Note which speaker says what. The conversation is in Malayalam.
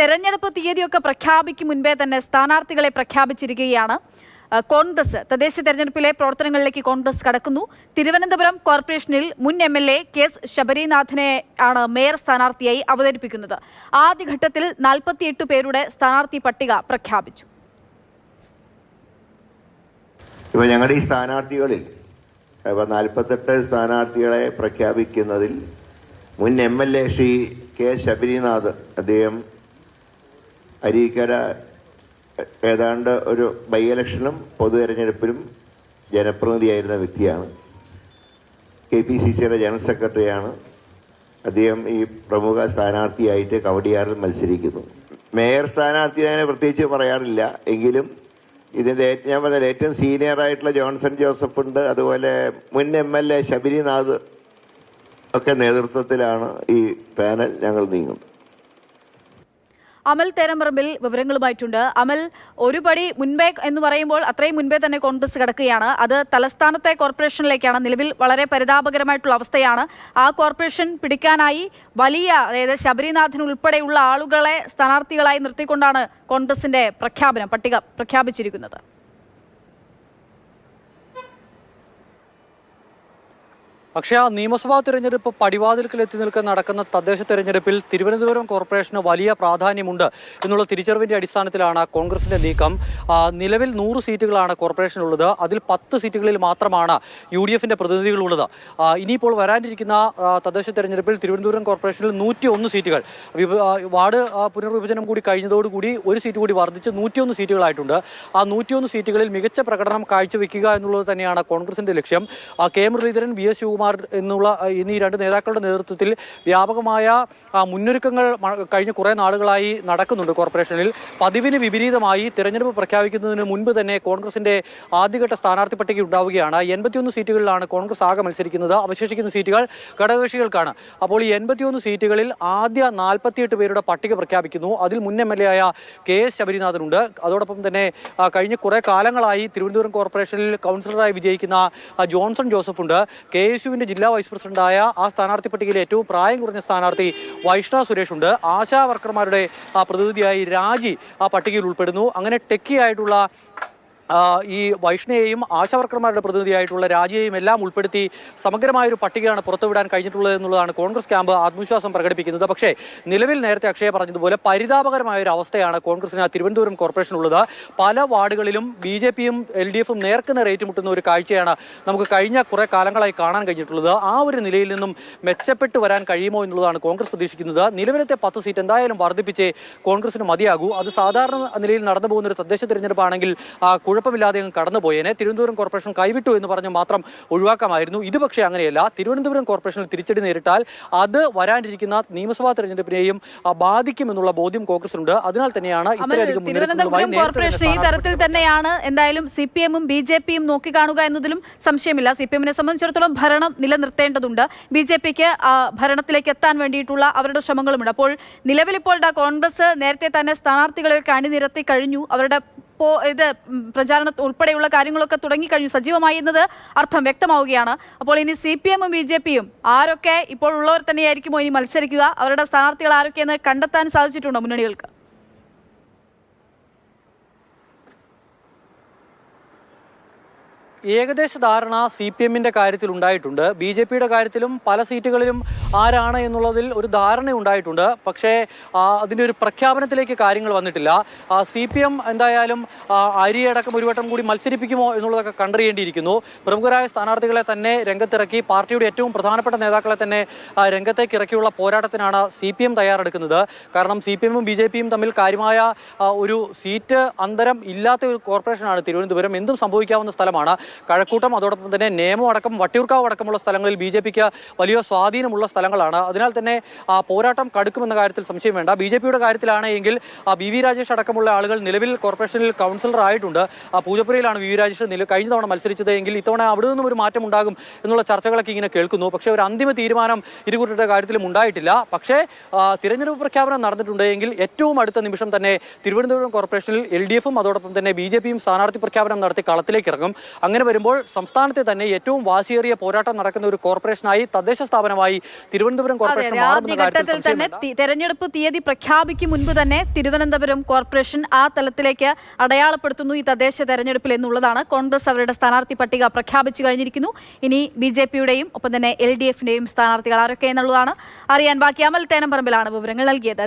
Speaker 1: തെരഞ്ഞെടുപ്പ് തീയതിയൊക്കെ പ്രഖ്യാപിക്കും മുൻപേ തന്നെ സ്ഥാനാർത്ഥികളെ പ്രഖ്യാപിച്ചിരിക്കുകയാണ്. കോൺഗ്രസ് തദ്ദേശ തെരഞ്ഞെടുപ്പിലെ പ്രവർത്തനങ്ങളിലേക്ക് കോൺഗ്രസ് കടക്കുന്നു. തിരുവനന്തപുരം കോർപ്പറേഷനിൽ മുൻ MLA KS ശബരിനാഥിനെ ആണ് മേയർ സ്ഥാനാർത്ഥിയായി അവതരിപ്പിക്കുന്നത്. ആദ്യഘട്ടത്തിൽ 48 പേരുടെ സ്ഥാനാർത്ഥി പട്ടിക പ്രഖ്യാപിച്ചു.
Speaker 2: ഇപ്പോൾ ഞങ്ങളുടെ ഈ സ്ഥാനാർത്ഥികളിൽ 48 സ്ഥാനാർത്ഥികളെ പ്രഖ്യാപിക്കുന്നതിൽ മുൻ MLA ശ്രീ KS ശബരിനാഥ്, അദ്ദേഹം അരീക്കര ഏതാണ്ട് ഒരു ബൈ ഇലക്ഷനും പൊതു തെരഞ്ഞെടുപ്പിലും ജനപ്രതിനിധിയായിരുന്ന വ്യക്തിയാണ്. KPCCയുടെ ജനറൽ സെക്രട്ടറിയാണ്. അദ്ദേഹം ഈ പ്രമുഖ സ്ഥാനാർത്ഥിയായിട്ട് കവടിയാറിൽ മത്സരിക്കുന്നു. മേയർ സ്ഥാനാർത്ഥി അങ്ങനെ പ്രത്യേകിച്ച് പറയാറില്ല. എങ്കിലും ഇതിൻ്റെ ഞാൻ പറഞ്ഞാൽ ഏറ്റവും സീനിയറായിട്ടുള്ള ജോൺസൺ ജോസഫ് ഉണ്ട്. അതുപോലെ മുൻ MLA ശബരിനാഥ് ഒക്കെ നേതൃത്വത്തിലാണ് ഈ പാനൽ ഞങ്ങൾ നീങ്ങുന്നത്.
Speaker 1: അമൽ തേരമ്പറമ്പിൽ വിവരങ്ങളുമായിട്ടുണ്ട്. അമൽ, ഒരുപടി മുൻപേ എന്ന് പറയുമ്പോൾ അത്രയും മുൻപേ തന്നെ കോൺഗ്രസ് കിടക്കുകയാണ്. അത് തലസ്ഥാനത്തെ കോർപ്പറേഷനിലേക്കാണ്. നിലവിൽ വളരെ പരിതാപകരമായിട്ടുള്ള അവസ്ഥയാണ്. ആ കോർപ്പറേഷൻ പിടിക്കാനായി അതായത് ശബരിനാഥൻ ഉൾപ്പെടെയുള്ള ആളുകളെ സ്ഥാനാർത്ഥികളായി നിർത്തിക്കൊണ്ടാണ് കോൺഗ്രസിന്റെ പട്ടിക പ്രഖ്യാപിച്ചിരിക്കുന്നത്.
Speaker 3: പക്ഷേ ആ നിയമസഭാ തെരഞ്ഞെടുപ്പ് പടിവാതിൽക്കൽ എത്തി നിൽക്കാൻ നടക്കുന്ന തദ്ദേശ തെരഞ്ഞെടുപ്പിൽ തിരുവനന്തപുരം കോർപ്പറേഷന് വലിയ പ്രാധാന്യമുണ്ട് എന്നുള്ള തിരിച്ചറിവിന്റെ അടിസ്ഥാനത്തിലാണ് കോൺഗ്രസിന്റെ നീക്കം. നിലവിൽ 100 സീറ്റുകളാണ് കോർപ്പറേഷനുള്ളത്. അതിൽ 10 സീറ്റുകളിൽ മാത്രമാണ് UDFന്റെ പ്രതിനിധികളുള്ളത്. ഇനിയിപ്പോൾ വരാനിരിക്കുന്ന തദ്ദേശ തെരഞ്ഞെടുപ്പിൽ തിരുവനന്തപുരം കോർപ്പറേഷനിൽ 101 സീറ്റുകൾ, വാർഡ് പുനർവിഭജനം കൂടി കഴിഞ്ഞതോടുകൂടി ഒരു സീറ്റ് കൂടി വർദ്ധിച്ച് 101 സീറ്റുകളായിട്ടുണ്ട്. ആ 101 സീറ്റുകളിൽ മികച്ച പ്രകടനം കാഴ്ചവെക്കുക എന്നുള്ളത് തന്നെയാണ് കോൺഗ്രസിന്റെ ലക്ഷ്യം. കെ മുരളീധരൻ, VS ശിവകുമാർ എന്നീ 2 നേതാക്കളുടെ നേതൃത്വത്തിൽ വ്യാപകമായ മുന്നൊരുക്കങ്ങൾ കഴിഞ്ഞ കുറേ നാളുകളായി നടക്കുന്നുണ്ട് കോർപ്പറേഷനിൽ. പതിവിന് വിപരീതമായി തെരഞ്ഞെടുപ്പ് പ്രഖ്യാപിക്കുന്നതിന് മുൻപ് തന്നെ കോൺഗ്രസിന്റെ ആദ്യഘട്ട സ്ഥാനാർത്ഥി പട്ടിക ഉണ്ടാവുകയാണ്. 81 സീറ്റുകളിലാണ് കോൺഗ്രസ് ആകെ മത്സരിക്കുന്നത്. അവശേഷിക്കുന്ന സീറ്റുകൾ ഘടകകക്ഷികൾക്കാണ്. അപ്പോൾ ഈ 81 സീറ്റുകളിൽ ആദ്യ 48 പേരുടെ പട്ടിക പ്രഖ്യാപിക്കുന്നു. അതിൽ മുൻ MLA ആയ KS ശബരിനാഥനുണ്ട്. അതോടൊപ്പം തന്നെ കഴിഞ്ഞ കുറേ കാലങ്ങളായി തിരുവനന്തപുരം കോർപ്പറേഷനിൽ കൗൺസിലറായി വിജയിക്കുന്ന ജോൺസൺ ജോസഫ് ഉണ്ട്. KSUവിന്റെ ജില്ലാ വൈസ് പ്രസിഡന്റായ ആ സ്ഥാനാർത്ഥി പട്ടികയിൽ ഏറ്റവും പ്രായം കുറഞ്ഞ സ്ഥാനാർത്ഥി വൈഷ്ണവ് സുരേഷ് ഉണ്ട്. ആശാ വർക്കർമാരുടെ പ്രതിനിധിയായി രാജി ആ പട്ടികയിൽ ഉൾപ്പെടുന്നു. അങ്ങനെ ടെക്കിയായിട്ടുള്ള ഈ വൈഷ്ണയെയും ആശാവർക്കർമാരുടെ പ്രതിനിധിയായിട്ടുള്ള രാജിയെയും എല്ലാം ഉൾപ്പെടുത്തി സമഗ്രമായൊരു പട്ടികയാണ് പുറത്തുവിടാൻ കഴിഞ്ഞിട്ടുള്ളത് എന്നുള്ളതാണ് കോൺഗ്രസ് ക്യാമ്പ് ആത്മവിശ്വാസം പ്രകടിപ്പിക്കുന്നത്. പക്ഷേ നിലവിൽ നേരത്തെ അക്ഷയ പറഞ്ഞതുപോലെ പരിതാപകരമായൊരു അവസ്ഥയാണ് കോൺഗ്രസിന് തിരുവനന്തപുരം കോർപ്പറേഷനുള്ളത്. പല വാർഡുകളിലും BJPയും LDFും നേർക്കുനേർ ഏറ്റുമുട്ടുന്ന ഒരു കാഴ്ചയാണ് നമുക്ക് കഴിഞ്ഞ കുറേ കാലങ്ങളായി കാണാൻ കഴിഞ്ഞിട്ടുള്ളത്. ആ ഒരു നിലയിൽ നിന്നും മെച്ചപ്പെട്ട് വരാൻ കഴിയുമോ എന്നുള്ളതാണ് കോൺഗ്രസ് പ്രതീക്ഷിക്കുന്നത്. നിലവിലത്തെ 10 സീറ്റ് എന്തായാലും വർദ്ധിപ്പിച്ചേ കോൺഗ്രസിന് മതിയാകൂ. അത് സാധാരണ നിലയിൽ നടന്നു പോകുന്ന ഒരു തദ്ദേശ തെരഞ്ഞെടുപ്പാണെങ്കിൽ കുഴപ്പമില്ലാതെ കടന്നുപോയേനെ. തിരുവനന്തപുരം കോർപ്പറേഷൻ കൈവിട്ടു എന്ന് പറഞ്ഞ് മാത്രം ഒഴിവാക്കാമായിരുന്നു. ഇത് പക്ഷേ അങ്ങനെയല്ല. തിരുവനന്തപുരം കോർപ്പറേഷനിൽ തിരിച്ചടി നേരിട്ടാൽ അത് വരാനിരിക്കുന്ന നിയമസഭാ തെരഞ്ഞെടുപ്പിനെയും ബാധിക്കുമെന്നുള്ള ബോധ്യം കോൺഗ്രസിനുണ്ട്. അതിനാൽ തന്നെയാണ്
Speaker 1: തിരുവനന്തപുരം കോർപ്പറേഷൻ ഈ തരത്തിൽ തന്നെയാണ് എന്തായാലും CPMും BJPയും നോക്കിക്കാണുക എന്നതിലും സംശയമില്ല. CPMനെ സംബന്ധിച്ചിടത്തോളം ഭരണം നിലനിർത്തേണ്ടതുണ്ട്. BJPക്ക് ഭരണത്തിലേക്ക് എത്താൻ വേണ്ടിയിട്ടുള്ള അവരുടെ ശ്രമങ്ങളുമുണ്ട്. അപ്പോൾ നിലവിലിപ്പോൾ കോൺഗ്രസ് നേരത്തെ തന്നെ സ്ഥാനാർത്ഥികളെ അണിനിരത്തി കഴിഞ്ഞു. അവരുടെ പ്രചാരണ ഉൾപ്പെടെയുള്ള കാര്യങ്ങളൊക്കെ തുടങ്ങിക്കഴിഞ്ഞു, സജീവമായി എന്നത് അർത്ഥം വ്യക്തമാവുകയാണ്. അപ്പോൾ ഇനി CPMും BJPയും ആരൊക്കെ ഇപ്പോൾ ഉള്ളവർ തന്നെയായിരിക്കുമോ ഇനി മത്സരിക്കുക? അവരുടെ സ്ഥാനാർത്ഥികൾ ആരൊക്കെയെന്ന് കണ്ടെത്താൻ സാധിച്ചിട്ടുണ്ടോ മുന്നണികൾക്ക്?
Speaker 3: ഏകദേശ ധാരണ CPMന്റെ കാര്യത്തിൽ ഉണ്ടായിട്ടുണ്ട്. BJPയുടെ കാര്യത്തിലും പല സീറ്റുകളിലും ആരാണ് എന്നുള്ളതിൽ ഒരു ധാരണ ഉണ്ടായിട്ടുണ്ട്. പക്ഷേ അതിൻ്റെ ഒരു പ്രഖ്യാപനത്തിലേക്ക് കാര്യങ്ങൾ വന്നിട്ടില്ല. CPM എന്തായാലും അരിയടക്കം ഒരു വട്ടം കൂടി മത്സരിപ്പിക്കുമോ എന്നുള്ളതൊക്കെ കണ്ടറിയേണ്ടിയിരിക്കുന്നു. പ്രമുഖരായ സ്ഥാനാർത്ഥികളെ തന്നെ രംഗത്തിറക്കി പാർട്ടിയുടെ ഏറ്റവും പ്രധാനപ്പെട്ട നേതാക്കളെ തന്നെ രംഗത്തേക്ക് ഇറക്കിയുള്ള പോരാട്ടത്തിനാണ് CPM തയ്യാറെടുക്കുന്നത്. കാരണം CPMും BJPയും തമ്മിൽ കാര്യമായ ഒരു സീറ്റ് അന്തരം ഇല്ലാത്ത ഒരു കോർപ്പറേഷനാണ് തിരുവനന്തപുരം. എന്തും സംഭവിക്കാവുന്ന സ്ഥലമാണ്. കഴക്കൂട്ടം, അതോടൊപ്പം തന്നെ നേമം അടക്കം വട്ടിയൂർക്കാവ് അടക്കമുള്ള സ്ഥലങ്ങളിൽ BJPക്ക് വലിയ സ്വാധീനമുള്ള സ്ഥലങ്ങളാണ്. അതിനാൽ തന്നെ പോരാട്ടം കടുക്കുമെന്ന കാര്യത്തിൽ സംശയം വേണ്ട. BJPയുടെ കാര്യത്തിലാണെങ്കിൽ VV രാജേഷ് അടക്കമുള്ള ആളുകൾ നിലവിൽ കോർപ്പറേഷനിൽ കൗൺസിലർ ആയിട്ടുണ്ട്. പൂജപ്പുരയിലാണ് VV രാജേഷ് കഴിഞ്ഞ തവണ മത്സരിച്ചത്. എങ്കിൽ ഇത്തവണ അവിടെ നിന്നും ഒരു മാറ്റം ഉണ്ടാകും എന്നുള്ള ചർച്ചകളൊക്കെ ഇങ്ങനെ കേൾക്കുന്നു. പക്ഷേ ഒരു അന്തിമ തീരുമാനം ഇരുകൂട്ടരുടെ കാര്യത്തിലും ഉണ്ടായിട്ടില്ല. പക്ഷേ തിരഞ്ഞെടുപ്പ് പ്രഖ്യാപനം നടന്നിട്ടുണ്ട് എങ്കിൽ ഏറ്റവും അടുത്ത നിമിഷം തന്നെ തിരുവനന്തപുരം കോർപ്പറേഷനിൽ LDFും അതോടൊപ്പം തന്നെ BJPയും സ്ഥാനാർത്ഥി പ്രഖ്യാപനം നടത്തി കളത്തിലേക്ക് ഇറങ്ങും. അങ്ങനെ അങ്ങനെ വരുമ്പോൾ സംസ്ഥാനത്തെ തന്നെ ഏറ്റവും വാശിയേറിയ പോരാട്ടം നടക്കുന്ന ഒരു കോർപ്പറേഷനായി തദ്ദേശ സ്ഥാപനമായി തിരുവനന്തപുരം കോർപ്പറേഷൻ മാറുമെന്ന കാര്യത്തിൽ
Speaker 1: ആദ്യഘട്ടത്തിൽ തന്നെ
Speaker 3: സംശയമില്ല.
Speaker 1: തെരഞ്ഞെടുപ്പ് തീയതി പ്രഖ്യാപിക്കും മുൻപ് തന്നെ തിരുവനന്തപുരം കോർപ്പറേഷൻ ആ തലത്തിലേക്ക് അടയാളപ്പെടുത്തുന്നു ഈ തദ്ദേശ തെരഞ്ഞെടുപ്പിൽ എന്നുള്ളതാണ്. കോൺഗ്രസ് അവരുടെ സ്ഥാനാർത്ഥി പട്ടിക പ്രഖ്യാപിച്ചു കഴിഞ്ഞിരിക്കുന്നു. ഇനി BJPയുടെയും ഒപ്പം തന്നെ LDFന്റെയും സ്ഥാനാർത്ഥികൾ ആരൊക്കെ എന്നുള്ളതാണ് അറിയാൻ ബാക്കി. അമൽ തേനംപറമ്പിലാണ് വിവരങ്ങൾ നൽകിയത്.